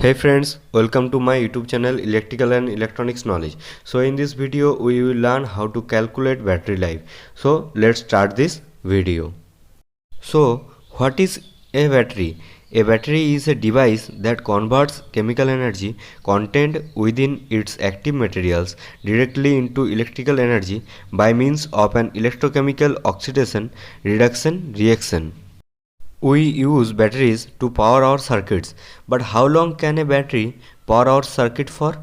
Hey friends, welcome to my YouTube channel Electrical and Electronics Knowledge. So in this video we will learn how to calculate battery life. So let's start this video. So what is a battery? A battery is a device that converts chemical energy contained within its active materials directly into electrical energy by means of an electrochemical oxidation reduction reaction. We use batteries to power our circuits, but how long can a battery power our circuit for?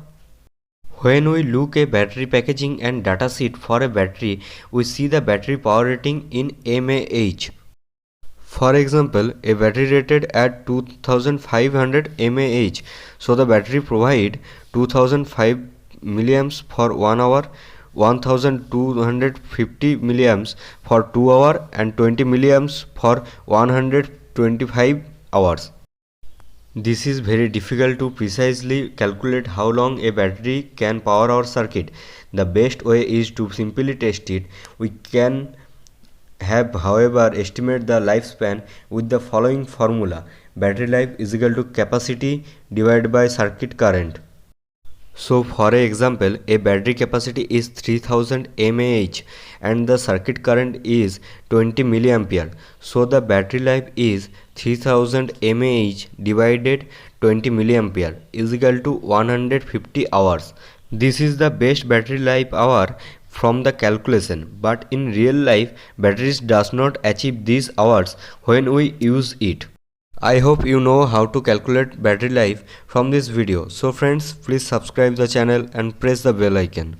When we look at battery packaging and datasheet for a battery, we see the battery power rating in mAh. For example, a battery rated at 2500 mAh, so the battery provide 2005 milliamps for 1 hour, 1250 milliamps for 2 hours and 20 milliamps for 125 hours. This is very difficult to precisely calculate how long a battery can power our circuit. The best way is to simply test it. We can have, however, estimate the lifespan with the following formula: battery life is equal to capacity divided by circuit current. So for example, a battery capacity is 3000 mAh and the circuit current is 20 milliampere. So the battery life is 3000 mAh divided 20 milliampere is equal to 150 hours. This is the best battery life hour from the calculation, but in real life batteries does not achieve these hours when we use it. I hope you know how to calculate battery life from this video. So friends, please subscribe the channel and press the bell icon.